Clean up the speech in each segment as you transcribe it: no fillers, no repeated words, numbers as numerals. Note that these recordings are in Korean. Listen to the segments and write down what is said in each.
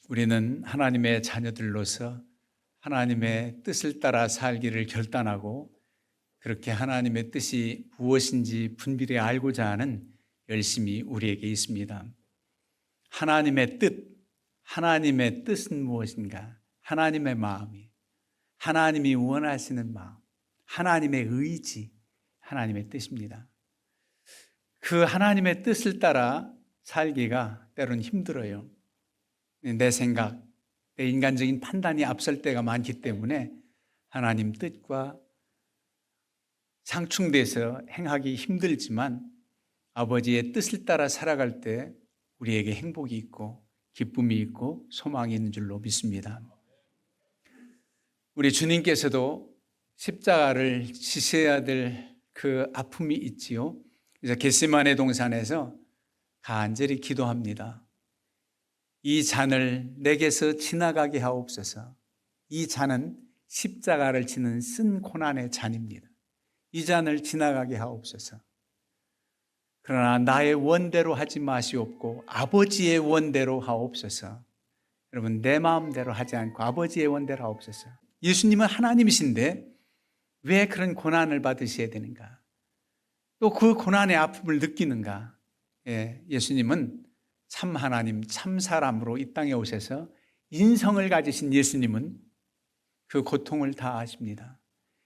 우리는 하나님의 자녀들로서 하나님의 뜻을 따라 살기를 결단하고 그렇게 하나님의 뜻이 무엇인지 분별히 알고자 하는 열심이 우리에게 있습니다. 하나님의 뜻은 무엇인가? 하나님의 마음이, 하나님이 원하시는 마음, 하나님의 의지, 하나님의 뜻입니다. 그 하나님의 뜻을 따라 살기가 때로는 힘들어요. 내 생각, 내 인간적인 판단이 앞설 때가 많기 때문에 하나님 뜻과 상충돼서 행하기 힘들지만 아버지의 뜻을 따라 살아갈 때 우리에게 행복이 있고 기쁨이 있고 소망이 있는 줄로 믿습니다. 우리 주님께서도 십자가를 지셔야 될 그 아픔이 있지요. 그래서 겟세마네 동산에서 간절히 기도합니다. 이 잔을 내게서 지나가게 하옵소서. 이 잔은 십자가를 지는 쓴 고난의 잔입니다. 이 잔을 지나가게 하옵소서. 그러나 나의 원대로 하지 마시옵고 아버지의 원대로 하옵소서. 여러분, 내 마음대로 하지 않고 아버지의 원대로 하옵소서. 예수님은 하나님이신데 왜 그런 고난을 받으셔야 되는가? 또 그 고난의 아픔을 느끼는가? 예수님은 참 하나님, 참 사람으로 이 땅에 오셔서 인성을 가지신 예수님은 그 고통을 다 아십니다.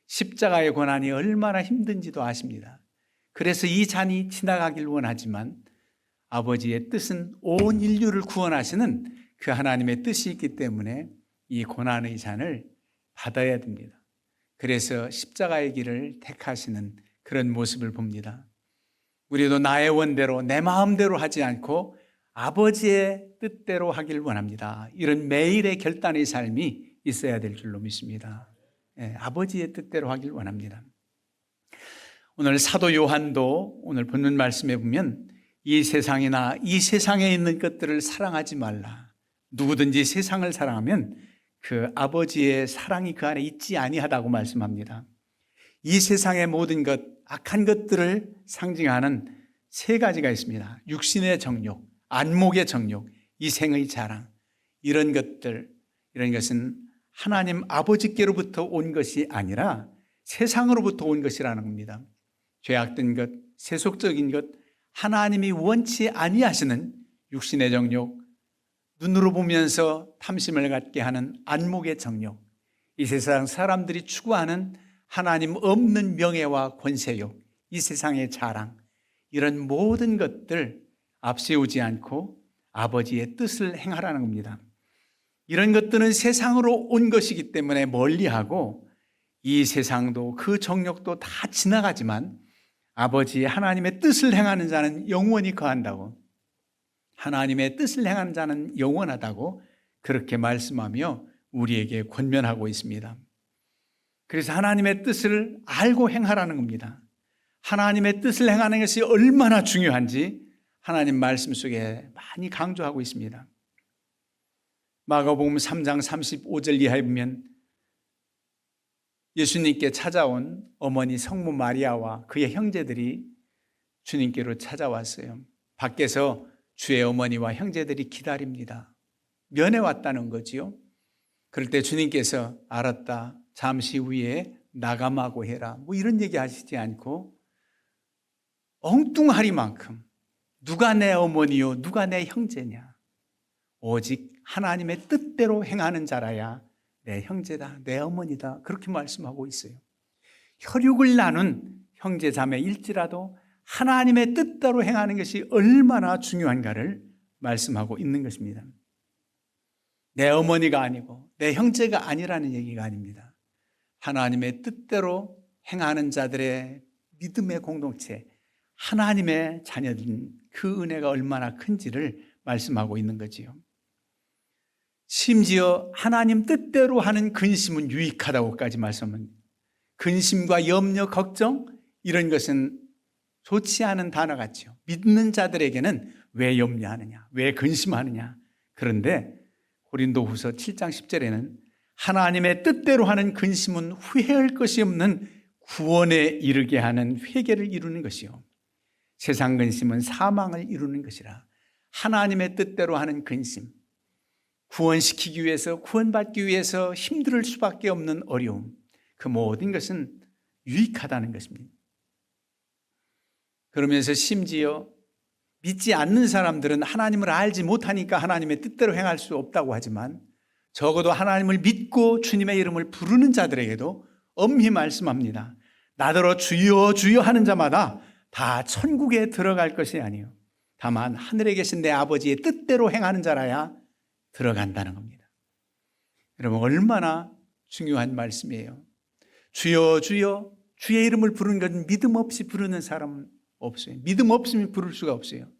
십자가의 고난이 얼마나 힘든지도 아십니다. 그래서 이 잔이 지나가길 원하지만 아버지의 뜻은 온 인류를 구원하시는 그 하나님의 뜻이 있기 때문에 이 고난의 잔을 받아야 됩니다. 그래서 십자가의 길을 택하시는 그런 모습을 봅니다. 우리도 나의 원대로 내 마음대로 하지 않고 아버지의 뜻대로 하길 원합니다. 이런 매일의 결단의 삶이 있어야 될 줄로 믿습니다. 아버지의 뜻대로 하길 원합니다. 오늘 사도 요한도 오늘 본문 말씀에 보면 이 세상이나 이 세상에 있는 것들을 사랑하지 말라. 누구든지 세상을 사랑하면 그 아버지의 사랑이 그 안에 있지 아니하다고 말씀합니다. 이 세상의 모든 것, 악한 것들을 상징하는 세 가지가 있습니다. 육신의 정욕, 안목의 정욕, 이생의 자랑, 이런 것은 하나님 아버지께로부터 온 것이 아니라 세상으로부터 온 것이라는 겁니다. 죄악된 것, 세속적인 것, 하나님이 원치 아니하시는 육신의 정욕, 눈으로 보면서 탐심을 갖게 하는 안목의 정욕, 이 세상 사람들이 추구하는 하나님 없는 명예와 권세욕, 이 세상의 자랑, 이런 모든 것들 앞세우지 않고 아버지의 뜻을 행하라는 겁니다. 이런 것들은 세상으로 온 것이기 때문에 멀리하고 이 세상도 그 정욕도 다 지나가지만 아버지 하나님의 뜻을 행하는 자는 영원히 거한다고, 하나님의 뜻을 행하는 자는 영원하다고 그렇게 말씀하며 우리에게 권면하고 있습니다. 그래서 하나님의 뜻을 알고 행하라는 겁니다. 하나님의 뜻을 행하는 것이 얼마나 중요한지 하나님 말씀 속에 많이 강조하고 있습니다. 마가복음 3장 35절 이하에 보면 예수님께 찾아온 어머니 성모 마리아와 그의 형제들이 주님께로 찾아왔어요. 밖에서 주의 어머니와 형제들이 기다립니다. 면회 왔다는 거지요. 그럴 때 주님께서 알았다, 잠시 후에 나가마고 해라, 이런 얘기 하시지 않고 엉뚱하리만큼 누가 내 어머니요 누가 내 형제냐, 오직 하나님의 뜻대로 행하는 자라야 내 형제다, 내 어머니다, 그렇게 말씀하고 있어요. 혈육을 나눈 형제 자매일지라도 하나님의 뜻대로 행하는 것이 얼마나 중요한가를 말씀하고 있는 것입니다. 내 어머니가 아니고 내 형제가 아니라는 얘기가 아닙니다. 하나님의 뜻대로 행하는 자들의 믿음의 공동체, 하나님의 자녀들인 그 은혜가 얼마나 큰지를 말씀하고 있는 거지요. 심지어 하나님 뜻대로 하는 근심은 유익하다고까지 말씀합니다. 근심과 염려, 걱정, 이런 것은 좋지 않은 단어 같죠. 믿는 자들에게는 왜 염려하느냐, 왜 근심하느냐. 그런데 고린도후서 7장 10절에는 하나님의 뜻대로 하는 근심은 후회할 것이 없는 구원에 이르게 하는 회개를 이루는 것이요, 세상 근심은 사망을 이루는 것이라. 하나님의 뜻대로 하는 근심, 구원시키기 위해서, 구원받기 위해서 힘들 수밖에 없는 어려움, 그 모든 것은 유익하다는 것입니다. 그러면서 심지어 믿지 않는 사람들은 하나님을 알지 못하니까 하나님의 뜻대로 행할 수 없다고 하지만, 적어도 하나님을 믿고 주님의 이름을 부르는 자들에게도 엄히 말씀합니다. 나더러 주여 주여 하는 자마다 다 천국에 들어갈 것이 아니요 다만 하늘에 계신 내 아버지의 뜻대로 행하는 자라야 들어간다는 겁니다. 여러분, 얼마나 중요한 말씀이에요. 주여 주여, 주의 이름을 부르는 것은 믿음 없이 부르는 사람은 없어요. 믿음 없으면 부를 수가 없어요.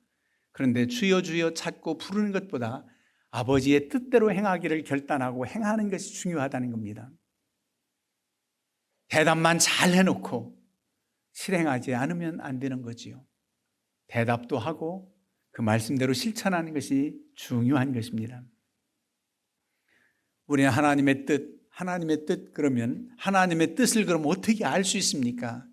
그런데 주여 주여 찾고 부르는 것보다 아버지의 뜻대로 행하기를 결단하고 행하는 것이 중요하다는 겁니다. 대답만 잘 해놓고 실행하지 않으면 안 되는 거지요. 대답도 하고 그 말씀대로 실천하는 것이 중요한 것입니다. 우리는 하나님의 뜻 그러면 하나님의 뜻을 그럼 어떻게 알 수 있습니까?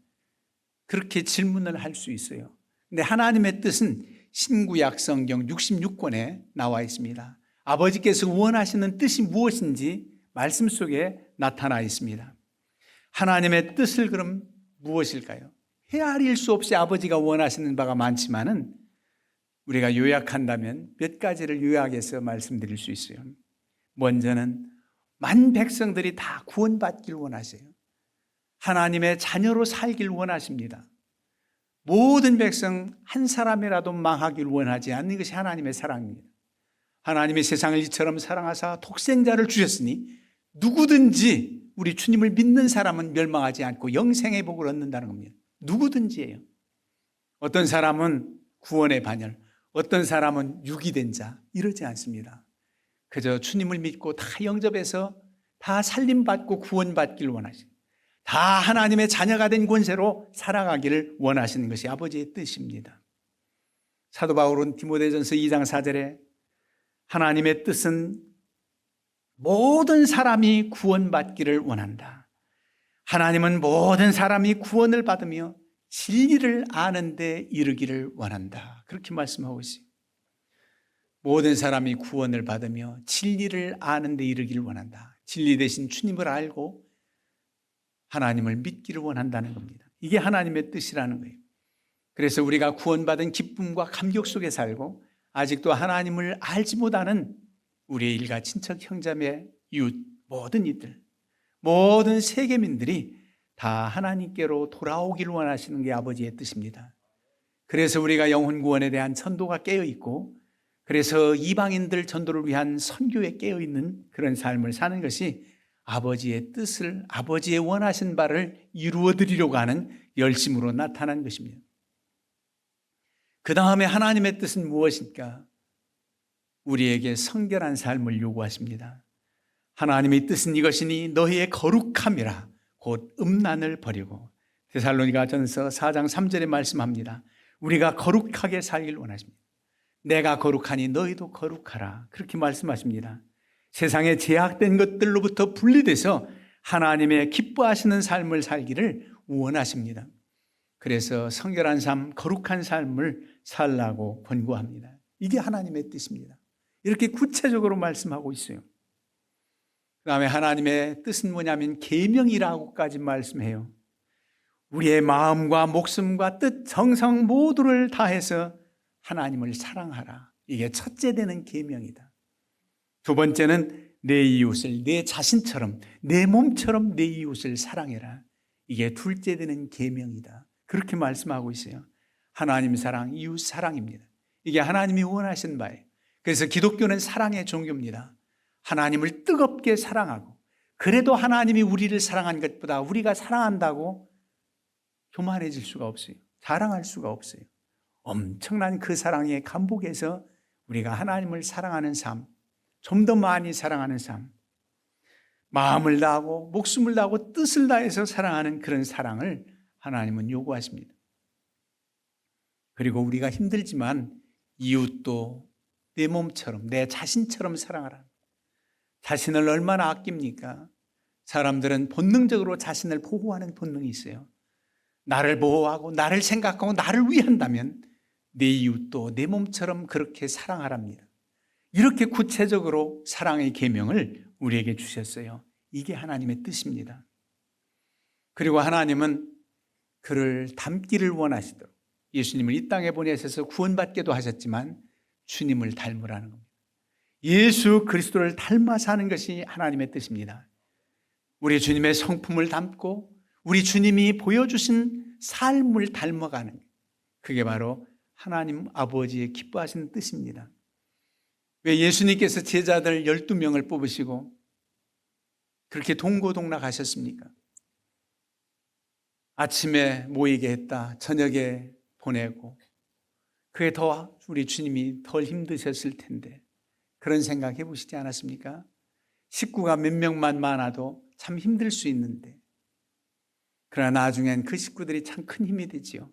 그렇게 질문을 할 수 있어요. 근데 하나님의 뜻은 신구약 성경 66권에 나와 있습니다. 아버지께서 원하시는 뜻이 무엇인지 말씀 속에 나타나 있습니다. 하나님의 뜻을 그럼 무엇일까요? 헤아릴 수 없이 아버지가 원하시는 바가 많지만은 우리가 요약한다면 몇 가지를 요약해서 말씀드릴 수 있어요. 먼저는 만 백성들이 다 구원받길 원하세요. 하나님의 자녀로 살길 원하십니다. 모든 백성 한 사람이라도 망하길 원하지 않는 것이 하나님의 사랑입니다. 하나님의 세상을 이처럼 사랑하사 독생자를 주셨으니 누구든지 우리 주님을 믿는 사람은 멸망하지 않고 영생의 복을 얻는다는 겁니다. 누구든지예요. 어떤 사람은 구원의 반열, 어떤 사람은 유기된 자, 이러지 않습니다. 그저 주님을 믿고 다 영접해서 다 살림받고 구원받기를 원하십니다. 다 하나님의 자녀가 된 권세로 살아가기를 원하시는 것이 아버지의 뜻입니다. 사도 바울은 디모데전서 2장 4절에 하나님의 뜻은 모든 사람이 구원받기를 원한다. 하나님은 모든 사람이 구원을 받으며 진리를 아는 데 이르기를 원한다. 그렇게 말씀하고 있어요. 모든 사람이 구원을 받으며 진리를 아는 데 이르기를 원한다. 진리 대신 주님을 알고 하나님을 믿기를 원한다는 겁니다. 이게 하나님의 뜻이라는 거예요. 그래서 우리가 구원받은 기쁨과 감격 속에 살고 아직도 하나님을 알지 못하는 우리의 일가 친척 형제매 이웃 모든 이들, 모든 세계민들이 다 하나님께로 돌아오기를 원하시는 게 아버지의 뜻입니다. 그래서 우리가 영혼 구원에 대한 전도가 깨어있고, 그래서 이방인들 전도를 위한 선교에 깨어있는 그런 삶을 사는 것이 아버지의 뜻을, 아버지의 원하신 바를 이루어드리려고 하는 열심으로 나타난 것입니다. 그 다음에 하나님의 뜻은 무엇일까? 우리에게 성결한 삶을 요구하십니다. 하나님의 뜻은 이것이니 너희의 거룩함이라 곧 음란을 버리고, 데살로니가전서 4장 3절에 말씀합니다. 우리가 거룩하게 살길 원하십니다. 내가 거룩하니 너희도 거룩하라, 그렇게 말씀하십니다. 세상에 제약된 것들로부터 분리돼서 하나님의 기뻐하시는 삶을 살기를 원하십니다. 그래서 성결한 삶, 거룩한 삶을 살라고 권고합니다. 이게 하나님의 뜻입니다. 이렇게 구체적으로 말씀하고 있어요. 그 다음에 하나님의 뜻은 뭐냐면 계명이라고까지 말씀해요. 우리의 마음과 목숨과 뜻, 정성 모두를 다해서 하나님을 사랑하라. 이게 첫째 되는 계명이다. 두 번째는 내 이웃을 내 자신처럼, 내 몸처럼 내 이웃을 사랑해라. 이게 둘째 되는 계명이다. 그렇게 말씀하고 있어요. 하나님 사랑, 이웃 사랑입니다. 이게 하나님이 원하신 바예요. 그래서 기독교는 사랑의 종교입니다. 하나님을 뜨겁게 사랑하고, 그래도 하나님이 우리를 사랑한 것보다 우리가 사랑한다고 교만해질 수가 없어요. 자랑할 수가 없어요. 엄청난 그 사랑의 감복에서 우리가 하나님을 사랑하는 삶, 좀 더 많이 사랑하는 삶, 마음을 다하고 목숨을 다하고 뜻을 다해서 사랑하는 그런 사랑을 하나님은 요구하십니다. 그리고 우리가 힘들지만 이웃도 내 몸처럼, 내 자신처럼 사랑하라. 자신을 얼마나 아낍니까? 사람들은 본능적으로 자신을 보호하는 본능이 있어요. 나를 보호하고 나를 생각하고 나를 위한다면 내 이웃도 내 몸처럼 그렇게 사랑하랍니다. 이렇게 구체적으로 사랑의 계명을 우리에게 주셨어요. 이게 하나님의 뜻입니다. 그리고 하나님은 그를 닮기를 원하시도록 예수님을 이 땅에 보내셔서 구원받게도 하셨지만 주님을 닮으라는 겁니다. 예수 그리스도를 닮아 사는 것이 하나님의 뜻입니다. 우리 주님의 성품을 닮고 우리 주님이 보여주신 삶을 닮아가는 것, 그게 바로 하나님 아버지의 기뻐하시는 뜻입니다. 왜 예수님께서 제자들 12명을 뽑으시고 그렇게 동고동락 하셨습니까? 아침에 모이게 했다, 저녁에 보내고, 그게 더 우리 주님이 덜 힘드셨을 텐데 그런 생각 해보시지 않았습니까? 식구가 몇 명만 많아도 참 힘들 수 있는데, 그러나 나중엔 그 식구들이 참 큰 힘이 되지요.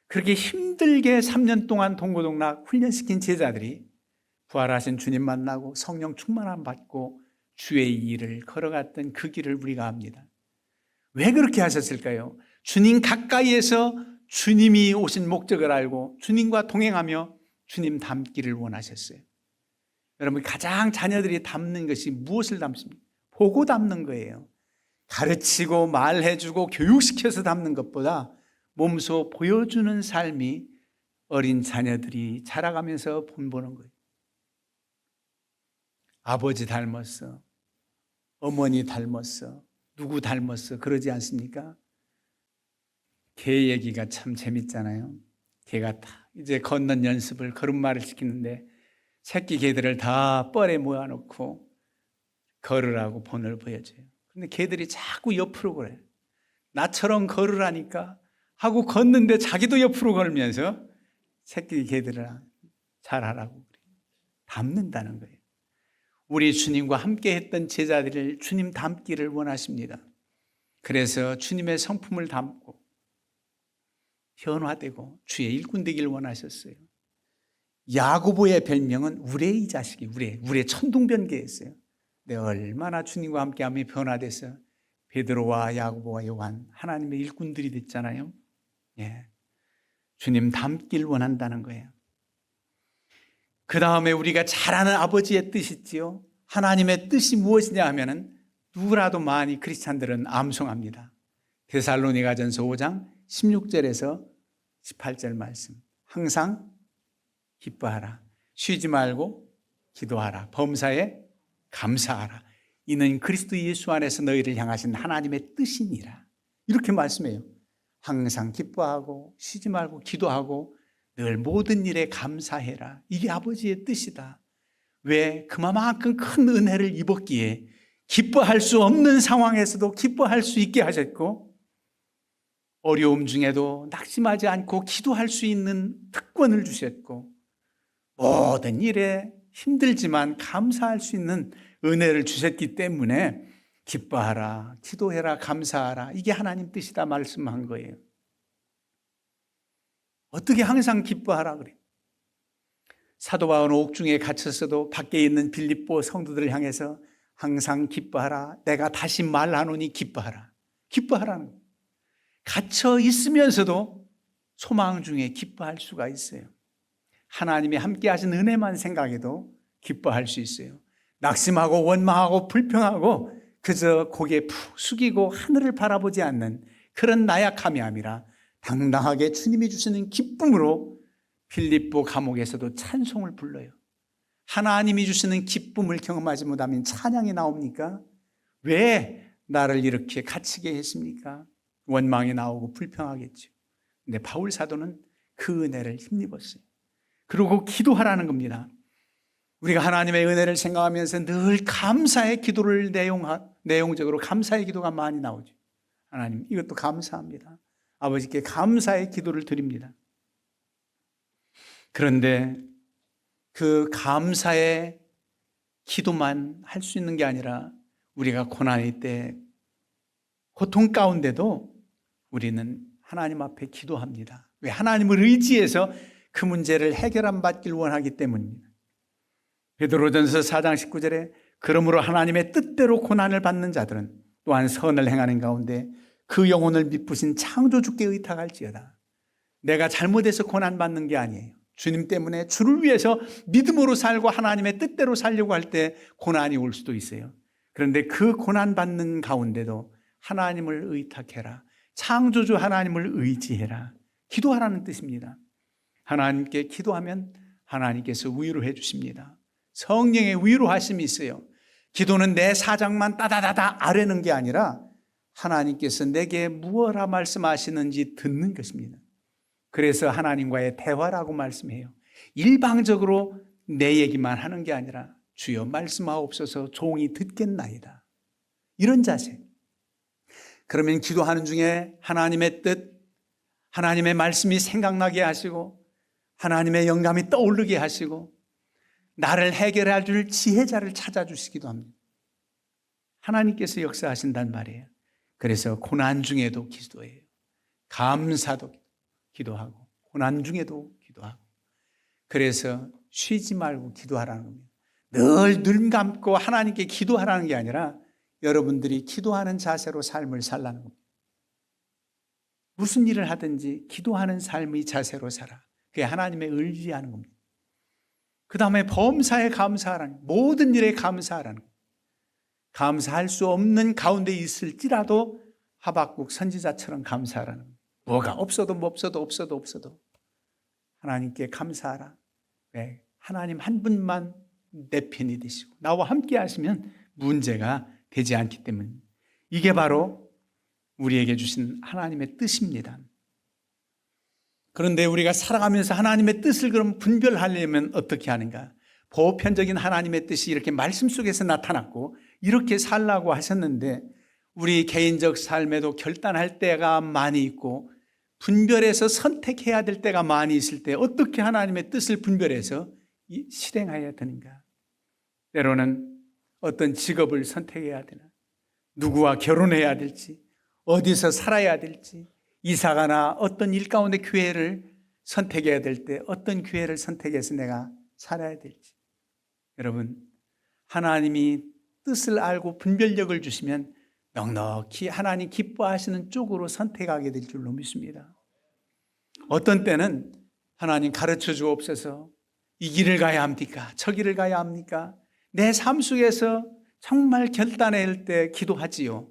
그렇게 힘들게 3년 동안 동고동락 훈련시킨 제자들이 부활하신 주님 만나고 성령 충만함 받고 주의 일을 걸어갔던 그 길을 우리가 압니다. 왜 그렇게 하셨을까요? 주님 가까이에서 주님이 오신 목적을 알고 주님과 동행하며 주님 닮기를 원하셨어요. 여러분, 가장 자녀들이 닮는 것이 무엇을 닮습니까? 보고 닮는 거예요. 가르치고 말해주고 교육시켜서 닮는 것보다 몸소 보여주는 삶이 어린 자녀들이 자라가면서 본보는 거예요. 아버지 닮았어, 어머니 닮았어, 누구 닮았어, 그러지 않습니까? 개 얘기가 참 재밌잖아요. 개가 다 이제 걷는 연습을, 걸음마를 시키는데 새끼 개들을 다 뻘에 모아놓고 걸으라고 본을 보여줘요. 근데 개들이 자꾸 옆으로 걸어요. 나처럼 걸으라니까 하고 걷는데 자기도 옆으로 걸으면서 새끼 개들을 잘하라고 그래요. 닮는다는 거예요. 우리 주님과 함께 했던 제자들을 주님 닮기를 원하십니다. 그래서 주님의 성품을 닮고 변화되고 주의 일꾼 되기를 원하셨어요. 야고보의 별명은 우레의 자식이, 우레 천둥번개였어요. 근데 얼마나 주님과 함께하며 변화돼서 베드로와 야고보와 요한 하나님의 일꾼들이 됐잖아요. 예, 주님 닮길 원한다는 거예요. 그 다음에 우리가 잘 아는 아버지의 뜻이 있지요. 하나님의 뜻이 무엇이냐 하면은 누구라도 많이 크리스찬들은 암송합니다. 데살로니가전서 5장 16절에서 18절 말씀. 항상 기뻐하라. 쉬지 말고 기도하라. 범사에 감사하라. 이는 그리스도 예수 안에서 너희를 향하신 하나님의 뜻이니라. 이렇게 말씀해요. 항상 기뻐하고 쉬지 말고 기도하고 늘 모든 일에 감사해라. 이게 아버지의 뜻이다. 왜? 그만큼 큰 은혜를 입었기에 기뻐할 수 없는 상황에서도 기뻐할 수 있게 하셨고, 어려움 중에도 낙심하지 않고 기도할 수 있는 특권을 주셨고, 모든 일에 힘들지만 감사할 수 있는 은혜를 주셨기 때문에 기뻐하라, 기도해라, 감사하라. 이게 하나님 뜻이다 말씀한 거예요. 어떻게 항상 기뻐하라 그래요? 사도 바울은 옥중에 갇혔어도 밖에 있는 빌립보 성도들을 향해서 항상 기뻐하라. 내가 다시 말하노니 기뻐하라. 기뻐하라는 거예요. 갇혀 있으면서도 소망 중에 기뻐할 수가 있어요. 하나님이 함께 하신 은혜만 생각해도 기뻐할 수 있어요. 낙심하고 원망하고 불평하고 그저 고개 푹 숙이고 하늘을 바라보지 않는 그런 나약함이 아니라 당당하게 주님이 주시는 기쁨으로 빌립보 감옥에서도 찬송을 불러요. 하나님이 주시는 기쁨을 경험하지 못하면 찬양이 나옵니까? 왜 나를 이렇게 갇히게 했습니까? 원망이 나오고 불평하겠죠. 근데 바울 사도는 그 은혜를 힘입었어요. 그리고 기도하라는 겁니다. 우리가 하나님의 은혜를 생각하면서 늘 감사의 기도를 내용적으로 감사의 기도가 많이 나오죠. 하나님, 이것도 감사합니다. 아버지께 감사의 기도를 드립니다. 그런데 그 감사의 기도만 할 수 있는 게 아니라 우리가 고난의 때 고통 가운데도 우리는 하나님 앞에 기도합니다. 왜? 하나님을 의지해서 그 문제를 해결함 받길 원하기 때문입니다. 베드로전서 4장 19절에 그러므로 하나님의 뜻대로 고난을 받는 자들은 또한 선을 행하는 가운데 그 영혼을 미쁘신 창조주께 의탁할지어다. 내가 잘못해서 고난받는 게 아니에요. 주님 때문에 주를 위해서 믿음으로 살고 하나님의 뜻대로 살려고 할 때 고난이 올 수도 있어요. 그런데 그 고난받는 가운데도 하나님을 의탁해라. 창조주 하나님을 의지해라. 기도하라는 뜻입니다. 하나님께 기도하면 하나님께서 위로해 주십니다. 성령의 위로하심이 있어요. 기도는 내 사정만 따다다다 아뢰는 게 아니라 하나님께서 내게 무엇라 말씀하시는지 듣는 것입니다. 그래서 하나님과의 대화라고 말씀해요. 일방적으로 내 얘기만 하는 게 아니라 주여 말씀하옵소서 종이 듣겠나이다. 이런 자세. 그러면 기도하는 중에 하나님의 뜻, 하나님의 말씀이 생각나게 하시고 하나님의 영감이 떠오르게 하시고 나를 해결해 줄 지혜자를 찾아주시기도 합니다. 하나님께서 역사하신단 말이에요. 그래서 고난 중에도 기도해요. 감사도 기도하고 고난 중에도 기도하고 그래서 쉬지 말고 기도하라는 겁니다. 늘 눈 감고 하나님께 기도하라는 게 아니라 여러분들이 기도하는 자세로 삶을 살라는 겁니다. 무슨 일을 하든지 기도하는 삶의 자세로 살아. 그게 하나님의 의지하는 겁니다. 그 다음에 범사에 감사하라는 거예요. 모든 일에 감사하라는 거예요. 감사할 수 없는 가운데 있을지라도 하박국 선지자처럼 감사하라는 거예요. 뭐가 없어도 하나님께 감사하라. 왜? 하나님 한 분만 내 편이 되시고 나와 함께 하시면 문제가 되지 않기 때문입니다. 이게 바로 우리에게 주신 하나님의 뜻입니다. 그런데 우리가 살아가면서 하나님의 뜻을 그럼 분별하려면 어떻게 하는가? 보편적인 하나님의 뜻이 이렇게 말씀 속에서 나타났고 이렇게 살라고 하셨는데 우리 개인적 삶에도 결단할 때가 많이 있고 분별해서 선택해야 될 때가 많이 있을 때 어떻게 하나님의 뜻을 분별해서 실행해야 되는가? 때로는 어떤 직업을 선택해야 되나? 누구와 결혼해야 될지, 어디서 살아야 될지, 이사가나 어떤 일 가운데 교회를 선택해야 될 때 어떤 교회를 선택해서 내가 살아야 될지. 여러분, 하나님이 뜻을 알고 분별력을 주시면 넉넉히 하나님 기뻐하시는 쪽으로 선택하게 될 줄로 믿습니다. 어떤 때는 하나님 가르쳐 주옵소서, 이 길을 가야 합니까? 저 길을 가야 합니까? 내 삶 속에서 정말 결단할 때 기도하지요.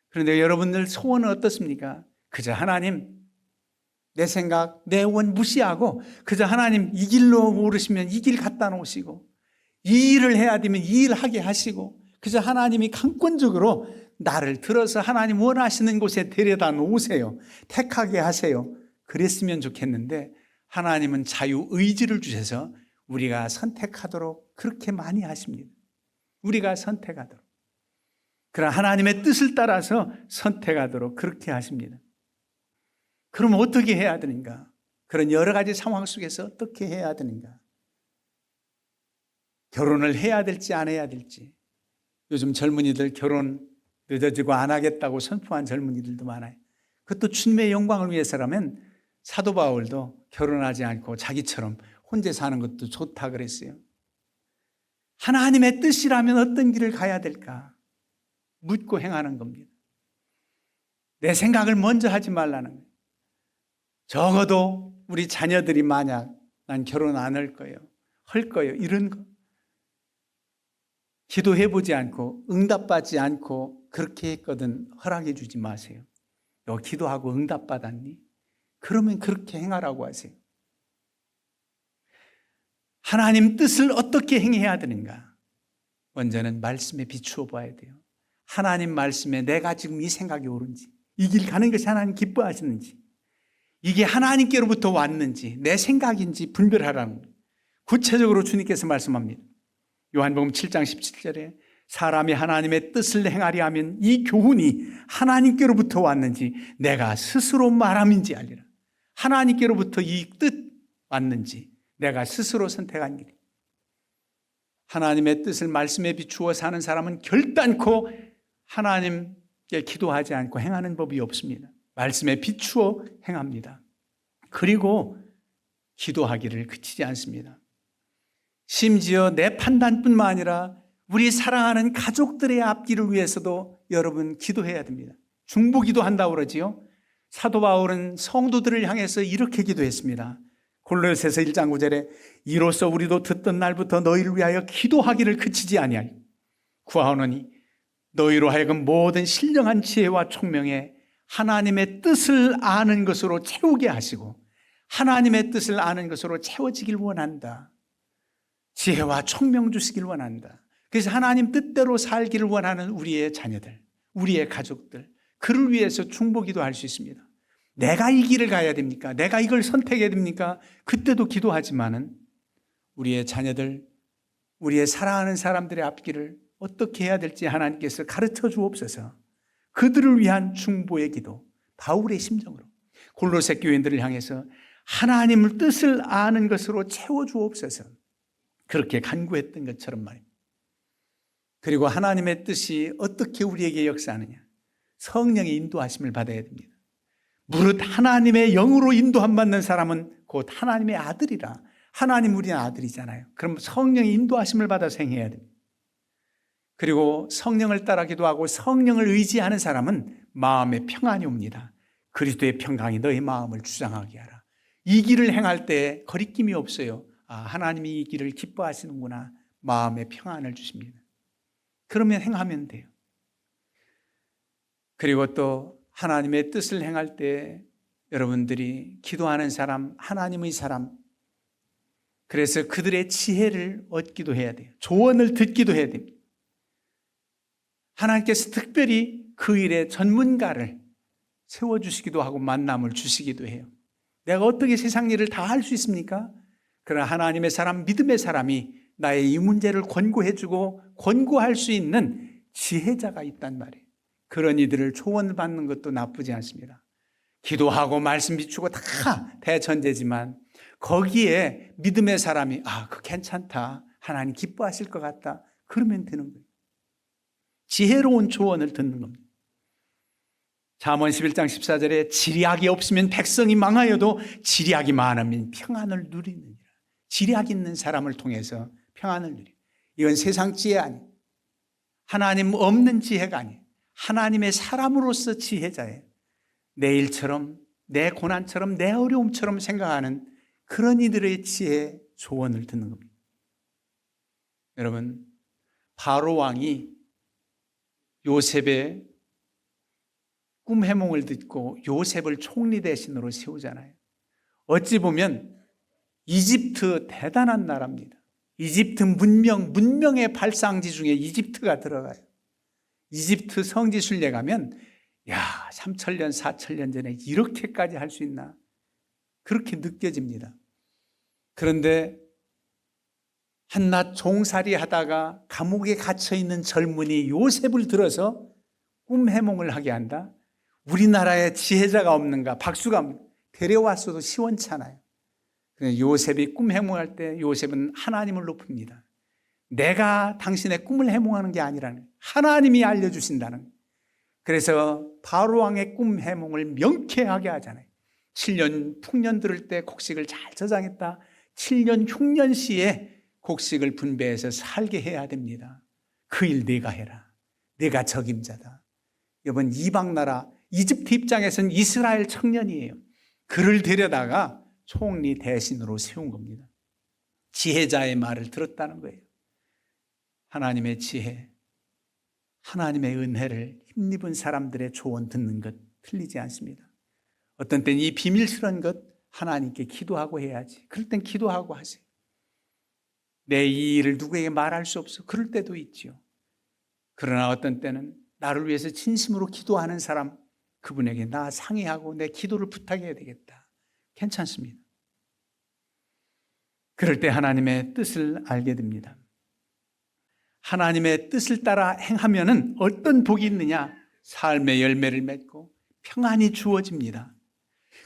그런데 여러분들 소원은 어떻습니까? 그저 하나님 내 생각, 내 원 무시하고 그저 하나님 이 길로 오르시면 이 길 갖다 놓으시고 이 일을 해야 되면 이 일 하게 하시고 그저 하나님이 강권적으로 나를 들어서 하나님 원하시는 곳에 데려다 놓으세요. 택하게 하세요. 그랬으면 좋겠는데 하나님은 자유의지를 주셔서 우리가 선택하도록 그렇게 많이 하십니다. 우리가 선택하도록. 그러나 하나님의 뜻을 따라서 선택하도록 그렇게 하십니다. 그럼 어떻게 해야 되는가? 그런 여러 가지 상황 속에서 어떻게 해야 되는가? 결혼을 해야 될지 안 해야 될지. 요즘 젊은이들 결혼 늦어지고 안 하겠다고 선포한 젊은이들도 많아요. 그것도 주님의 영광을 위해서라면 사도 바울도 결혼하지 않고 자기처럼 혼자 사는 것도 좋다 그랬어요. 하나님의 뜻이라면 어떤 길을 가야 될까? 묻고 행하는 겁니다. 내 생각을 먼저 하지 말라는 거예요. 적어도 우리 자녀들이 만약 난 결혼 안 할 거예요, 할 거예요, 이런 거 기도해보지 않고 응답받지 않고 그렇게 했거든 허락해 주지 마세요. 너 기도하고 응답받았니? 그러면 그렇게 행하라고 하세요. 하나님 뜻을 어떻게 행해야 되는가? 먼저는 말씀에 비추어 봐야 돼요. 하나님 말씀에 내가 지금 이 생각이 옳은지, 이 길 가는 것이 하나님 기뻐하시는지, 이게 하나님께로부터 왔는지 내 생각인지 분별하라는 거예요. 구체적으로 주님께서 말씀합니다. 요한복음 7장 17절에 사람이 하나님의 뜻을 행하리 하면 이 교훈이 하나님께로부터 왔는지 내가 스스로 말함인지 알리라. 하나님께로부터 이 뜻 왔는지 내가 스스로 선택한 길이. 하나님의 뜻을 말씀에 비추어 사는 사람은 결단코 하나님께 기도하지 않고 행하는 법이 없습니다. 말씀에 비추어 행합니다. 그리고 기도하기를 그치지 않습니다. 심지어 내 판단뿐만 아니라 우리 사랑하는 가족들의 앞길을 위해서도 여러분 기도해야 됩니다. 중보기도 한다고 그러지요. 사도 바울은 성도들을 향해서 이렇게 기도했습니다. 골로새서 1장 9절에 이로써 우리도 듣던 날부터 너희를 위하여 기도하기를 그치지 아니하여 구하오노니 너희로 하여금 모든 신령한 지혜와 총명에 하나님의 뜻을 아는 것으로 채우게 하시고 하나님의 뜻을 아는 것으로 채워지길 원한다. 지혜와 총명 주시길 원한다. 그래서 하나님 뜻대로 살기를 원하는 우리의 자녀들, 우리의 가족들, 그를 위해서 중보기도 할 수 있습니다. 내가 이 길을 가야 됩니까? 내가 이걸 선택해야 됩니까? 그때도 기도하지만은 우리의 자녀들, 우리의 사랑하는 사람들의 앞길을 어떻게 해야 될지 하나님께서 가르쳐 주옵소서. 그들을 위한 중보의 기도, 바울의 심정으로 골로새 교인들을 향해서 하나님의 뜻을 아는 것으로 채워 주옵소서. 그렇게 간구했던 것처럼 말입니다. 그리고 하나님의 뜻이 어떻게 우리에게 역사하느냐? 성령의 인도하심을 받아야 됩니다. 무릇 하나님의 영으로 인도함 받는 사람은 곧 하나님의 아들이라. 하나님 우리의 아들이잖아요. 그럼 성령의 인도하심을 받아서 행해야 됩니다. 그리고 성령을 따라 기도하고 성령을 의지하는 사람은 마음에 평안이 옵니다. 그리스도의 평강이 너희 마음을 주장하게 하라. 이 길을 행할 때 거리낌이 없어요. 하나님이 이 길을 기뻐하시는구나. 마음에 평안을 주십니다. 그러면 행하면 돼요. 그리고 또 하나님의 뜻을 행할 때 여러분들이 기도하는 사람, 하나님의 사람, 그래서 그들의 지혜를 얻기도 해야 돼요. 조언을 듣기도 해야 됩니다. 하나님께서 특별히 그 일의 전문가를 세워주시기도 하고 만남을 주시기도 해요. 내가 어떻게 세상 일을 다 할 수 있습니까? 그러나 하나님의 사람, 믿음의 사람이 나의 이 문제를 권고해주고 권고할 수 있는 지혜자가 있단 말이에요. 그런 이들을 조언을 받는 것도 나쁘지 않습니다. 기도하고 말씀 비추고 다 대전제지만 거기에 믿음의 사람이 그거 괜찮다. 하나님 기뻐하실 것 같다. 그러면 되는 거예요. 지혜로운 조언을 듣는 겁니다. 잠언 11장 14절에 지략이 없으면 백성이 망하여도 지략이 많으면 평안을 누리느니라. 지략 있는 사람을 통해서 평안을 누려. 이건 세상 지혜 아니에요. 하나님 없는 지혜가 아니에요. 하나님의 사람으로서 지혜자예요. 내 일처럼, 내 고난처럼, 내 어려움처럼 생각하는 그런 이들의 지혜 조언을 듣는 겁니다. 여러분, 바로 왕이 요셉의 꿈 해몽을 듣고 요셉을 총리 대신으로 세우잖아요. 어찌 보면 이집트 대단한 나라입니다. 이집트 문명의 발상지 중에 이집트가 들어가요. 이집트 성지순례 가면 3000년, 4000년 전에 이렇게까지 할 수 있나? 그렇게 느껴집니다. 그런데 한낱 종살이 하다가 감옥에 갇혀있는 젊은이 요셉을 들어서 꿈 해몽을 하게 한다? 우리나라에 지혜자가 없는가? 박수가 데려왔어도 시원찮아요. 요셉이 꿈 해몽할 때 요셉은 하나님을 높입니다. 내가 당신의 꿈을 해몽하는 게 아니라는 거예요. 하나님이 알려주신다는 거예요. 그래서 바로왕의 꿈 해몽을 명쾌하게 하잖아요. 7년 풍년 들을 때 곡식을 잘 저장했다. 7년 흉년 시에 곡식을 분배해서 살게 해야 됩니다. 그 일 네가 해라. 네가 적임자다. 이번 이방 나라 이집트 입장에서는 이스라엘 청년이에요. 그를 데려다가 총리 대신으로 세운 겁니다. 지혜자의 말을 들었다는 거예요. 하나님의 지혜, 하나님의 은혜를 힘입은 사람들의 조언 듣는 것 틀리지 않습니다. 어떤 때는 이 비밀스러운 것 하나님께 기도하고 해야지. 그럴 땐 기도하고 하세요. 내 이 일을 누구에게 말할 수 없어. 그럴 때도 있죠. 그러나 어떤 때는 나를 위해서 진심으로 기도하는 사람, 그분에게 나 상의하고 내 기도를 부탁해야 되겠다. 괜찮습니다. 그럴 때 하나님의 뜻을 알게 됩니다. 하나님의 뜻을 따라 행하면은 어떤 복이 있느냐? 삶의 열매를 맺고 평안이 주어집니다.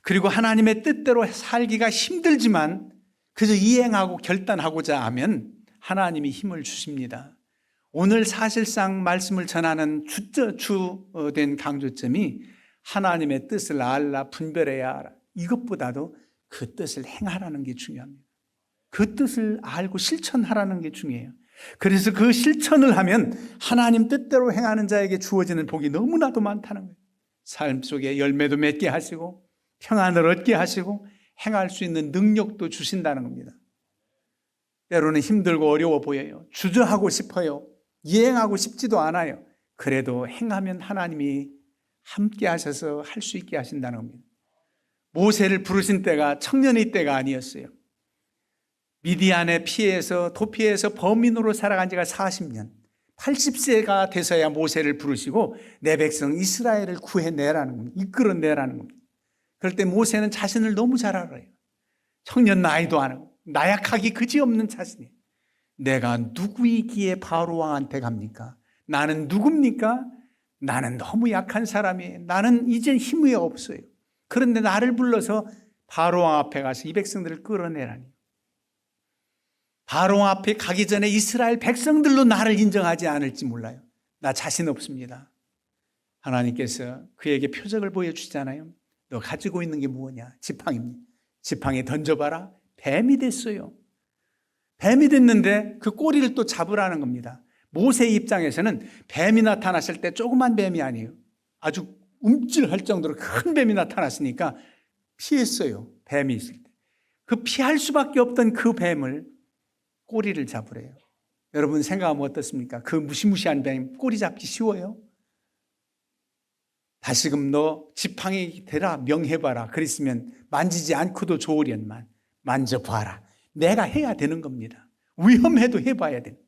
그리고 하나님의 뜻대로 살기가 힘들지만 그저 이행하고 결단하고자 하면 하나님이 힘을 주십니다. 오늘 사실상 말씀을 전하는 주된 강조점이 하나님의 뜻을 알라, 분별해야 하라. 이것보다도 그 뜻을 행하라는 게 중요합니다. 그 뜻을 알고 실천하라는 게 중요해요. 그래서 그 실천을 하면 하나님 뜻대로 행하는 자에게 주어지는 복이 너무나도 많다는 거예요. 삶 속에 열매도 맺게 하시고 평안을 얻게 하시고 행할 수 있는 능력도 주신다는 겁니다. 때로는 힘들고 어려워 보여요. 주저하고 싶어요. 이행하고 싶지도 않아요. 그래도 행하면 하나님이 함께 하셔서 할 수 있게 하신다는 겁니다. 모세를 부르신 때가 청년의 때가 아니었어요. 미디안의 피해에서 도피해서 범인으로 살아간 지가 40년, 80세가 돼서야 모세를 부르시고 내 백성 이스라엘을 구해내라는 겁니다. 이끌어내라는 겁니다. 그럴 때 모세는 자신을 너무 잘 알아요. 청년 나이도 안 하고 나약하기 그지없는 자신이에요. 내가 누구이기에 바로 왕한테 갑니까? 나는 누굽니까? 나는 너무 약한 사람이에요. 나는 이제 힘이 없어요. 그런데 나를 불러서 바로 왕 앞에 가서 이 백성들을 끌어내라니. 바로 왕 앞에 가기 전에 이스라엘 백성들로 나를 인정하지 않을지 몰라요. 나 자신 없습니다. 하나님께서 그에게 표적을 보여주시잖아요. 너 가지고 있는 게 뭐냐? 지팡이입니다. 지팡이 던져봐라. 뱀이 됐어요. 뱀이 됐는데 그 꼬리를 또 잡으라는 겁니다. 모세의 입장에서는 뱀이 나타났을 때 조그만 뱀이 아니에요. 아주 움찔할 정도로 큰 뱀이 나타났으니까 피했어요. 뱀이 있을 때. 그 피할 수밖에 없던 그 뱀을 꼬리를 잡으래요. 여러분 생각하면 어떻습니까? 그 무시무시한 뱀 꼬리 잡기 쉬워요? 다시금 너 지팡이 대라 명해봐라. 그랬으면 만지지 않고도 좋으련만 만져봐라. 내가 해야 되는 겁니다. 위험해도 해봐야 돼.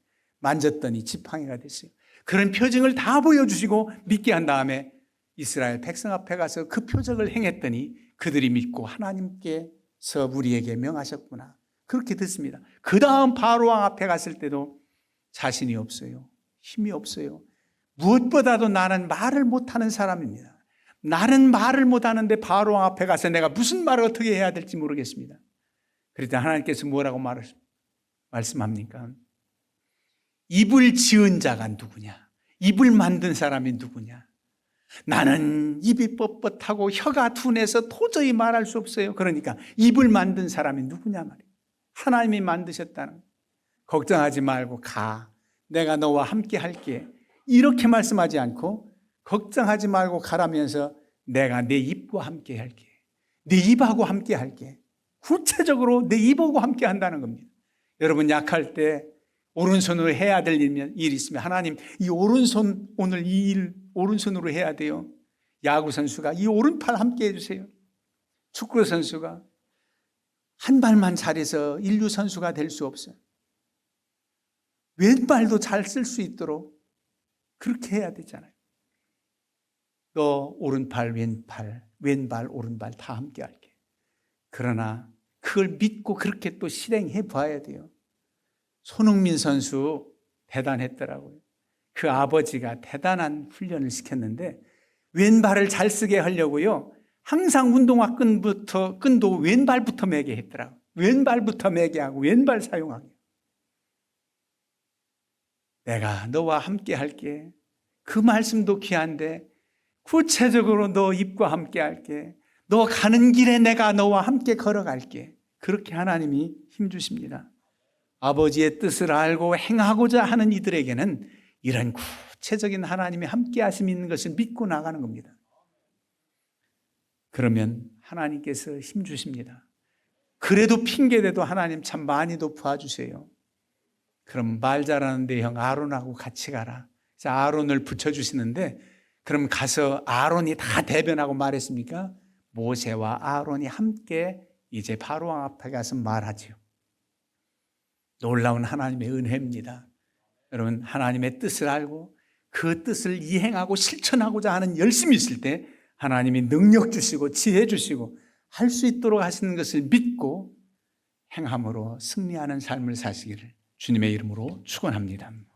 만졌더니 지팡이가 됐어요. 그런 표징을 다 보여주시고 믿게 한 다음에 이스라엘 백성 앞에 가서 그 표적을 행했더니 그들이 믿고 하나님께서 우리에게 명하셨구나. 그렇게 듣습니다. 그 다음 바로왕 앞에 갔을 때도 자신이 없어요. 힘이 없어요. 무엇보다도 나는 말을 못하는 사람입니다. 나는 말을 못하는데 바로왕 앞에 가서 내가 무슨 말을 어떻게 해야 될지 모르겠습니다. 그럴 때 하나님께서 뭐라고 말씀합니까? 입을 지은 자가 누구냐? 입을 만든 사람이 누구냐? 나는 입이 뻣뻣하고 혀가 둔해서 도저히 말할 수 없어요. 그러니까 입을 만든 사람이 누구냐 말이에요. 하나님이 만드셨다는 거예요. 걱정하지 말고 가. 내가 너와 함께 할게. 이렇게 말씀하지 않고 걱정하지 말고 가라면서 내가 내 입과 함께 할게. 내 입하고 함께 할게. 구체적으로 내 입하고 함께 한다는 겁니다. 여러분 약할 때 오른손으로 해야 될 일 있으면 하나님 이 오른손 오늘 이 일 오른손으로 해야 돼요. 야구 선수가 이 오른팔 함께 해주세요. 축구 선수가 한 발만 잘해서 인류 선수가 될 수 없어요. 왼발도 잘 쓸 수 있도록 그렇게 해야 되잖아요. 너 오른팔 왼발 왼발 오른발 다 함께 할게. 그러나 그걸 믿고 그렇게 또 실행해 봐야 돼요. 손흥민 선수 대단했더라고요. 그 아버지가 대단한 훈련을 시켰는데 왼발을 잘 쓰게 하려고요. 항상 운동화 끈도 왼발부터 매게 했더라고요. 왼발부터 매게 하고 왼발 사용하게. 내가 너와 함께 할게. 그 말씀도 귀한데 구체적으로 너 입과 함께 할게. 너 가는 길에 내가 너와 함께 걸어갈게. 그렇게 하나님이 힘주십니다. 아버지의 뜻을 알고 행하고자 하는 이들에게는 이런 구체적인 하나님의 함께 하심이 있는 것을 믿고 나가는 겁니다. 그러면 하나님께서 힘주십니다. 그래도 핑계대도 하나님 참 많이도 도와주세요. 그럼 말 잘하는데 형 아론하고 같이 가라. 그래서 아론을 붙여주시는데 그럼 가서 아론이 다 대변하고 말했습니까? 모세와 아론이 함께 이제 바로왕 앞에 가서 말하지요. 놀라운 하나님의 은혜입니다. 여러분 하나님의 뜻을 알고 그 뜻을 이행하고 실천하고자 하는 열심이 있을 때 하나님이 능력 주시고 지혜 주시고 할 수 있도록 하시는 것을 믿고 행함으로 승리하는 삶을 사시기를 주님의 이름으로 축원합니다.